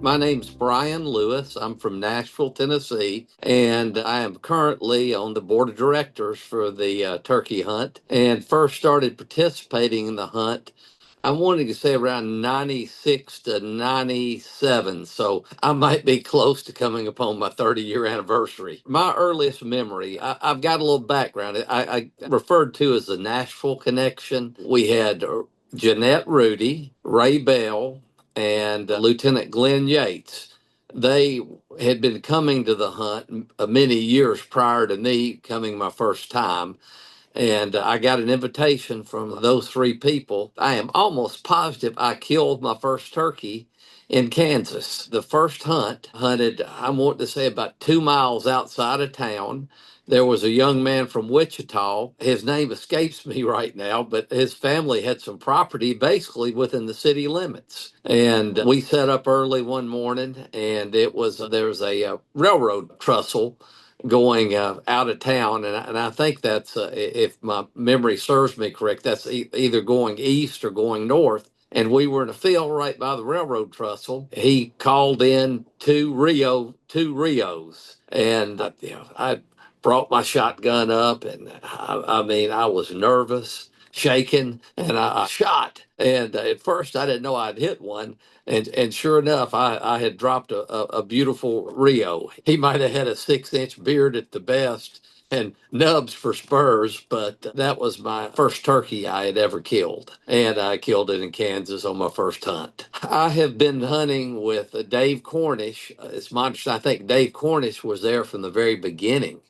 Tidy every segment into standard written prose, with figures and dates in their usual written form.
My name's Bryan Lewis. I'm from Nashville, Tennessee, and I am currently on the board of directors for the turkey hunt and first started participating in the hunt. I'm wanting to say around 96 to 97, so I might be close to coming upon my 30-year anniversary. My earliest memory, I've got a little background. I referred to as the Nashville connection. We had Jeanette Rudy, Ray Bell, and Lieutenant Glenn Yates. They had been coming to the hunt many years prior to me coming my first time. And I got an invitation from those three people. I am almost positive I killed my first turkey in Kansas. The first hunt hunted, I want to say, about 2 miles outside of town. There was a young man from Wichita. His name escapes me right now, but his family had some property basically within the city limits. And we set up early one morning, and there was a railroad trestle going out of town, and I think that's if my memory serves me correct, that's either going east or going north. And we were in a field right by the railroad trestle. He called in two Rios, and I brought my shotgun up, and I mean, I was nervous, shaking, and I shot. And at first, I didn't know I'd hit one. And sure enough, I had dropped a beautiful Rio. He might have had a 6-inch beard at the best and nubs for spurs, but that was my first turkey I had ever killed. And I killed it in Kansas on my first hunt. I have been hunting with Dave Cornish. It's my understanding, I think Dave Cornish was there from the very beginning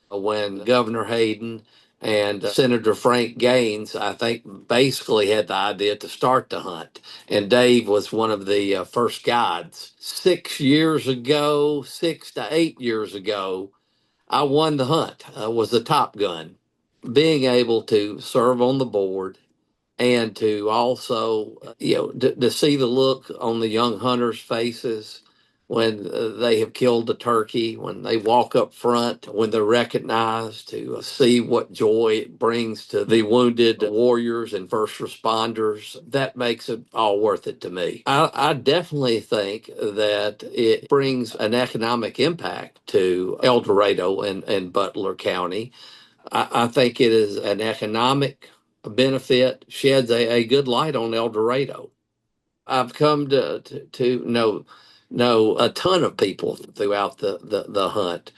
when Governor Hayden and Senator Frank Gaines, I think, basically had the idea to start the hunt. And Dave was one of the first guides. 6 years ago, 6 to 8 years ago, I won the hunt, was the Top Gun. Being able to serve on the board and to also, to see the look on the young hunters' faces when they have killed the turkey, when they walk up front, when they're recognized, to see what joy it brings to the wounded warriors and first responders, that makes it all worth it to me. I definitely think that it brings an economic impact to El Dorado and Butler County. I think it is an economic benefit, sheds a good light on El Dorado. I've come to know a ton of people throughout the hunt.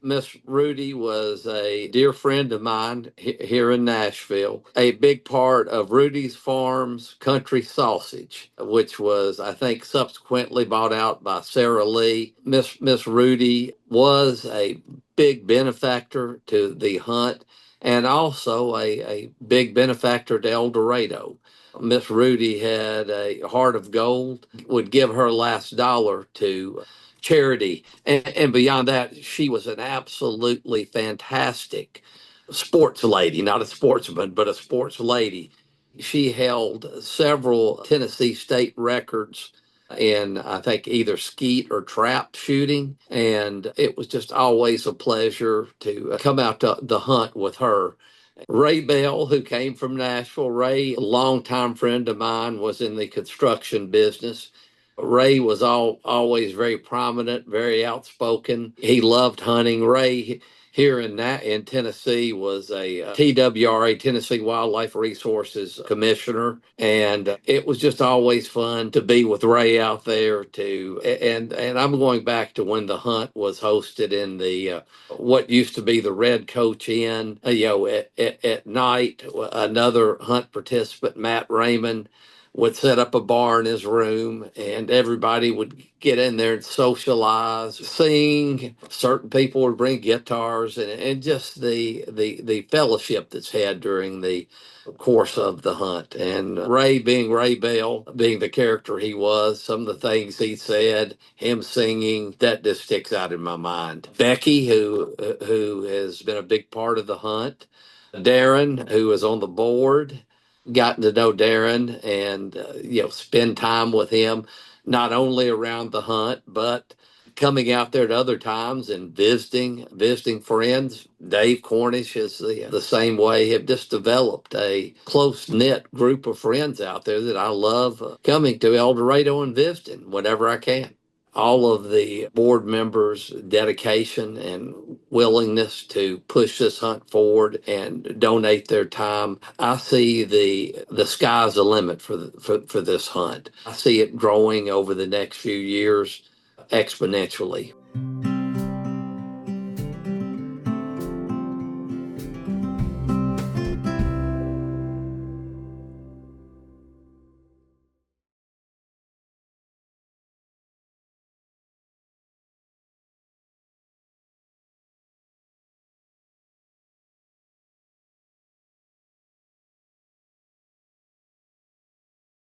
Miss Rudy was a dear friend of mine here in Nashville. A big part of Rudy's Farms Country Sausage, which was, I think, subsequently bought out by Sarah Lee. Miss Rudy was a big benefactor to the hunt and also a big benefactor to El Dorado. Miss Rudy had a heart of gold, would give her last dollar to charity. And beyond that, she was an absolutely fantastic sports lady, not a sportsman, but a sports lady. She held several Tennessee state records in, I think, either skeet or trap shooting. And it was just always a pleasure to come out to the hunt with her. Ray Bell, who came from Nashville, Ray, a longtime friend of mine, was in the construction business. Ray was always very prominent, very outspoken. He loved hunting. Ray here in Tennessee was a TWRA, Tennessee Wildlife Resources Commissioner, and it was just always fun to be with Ray out there. And I'm going back to when the hunt was hosted in the what used to be the Red Coach Inn. At night, another hunt participant, Matt Raymond, would set up a bar in his room and everybody would get in there and socialize, sing. Certain people would bring guitars and just the fellowship that's had during the course of the hunt. And Ray, being Ray Bell, being the character he was, some of the things he said, him singing, that just sticks out in my mind. Becky, who has been a big part of the hunt. Darren, who is on the board, gotten to know Darren and spend time with him, not only around the hunt but coming out there at other times and visiting friends. Dave Cornish is the same way. Have just developed a close knit group of friends out there that I love coming to El Dorado and visiting whenever I can. all of the board members' dedication and willingness to push this hunt forward and donate their time, I see the sky's the limit for this hunt. I see it growing over the next few years exponentially.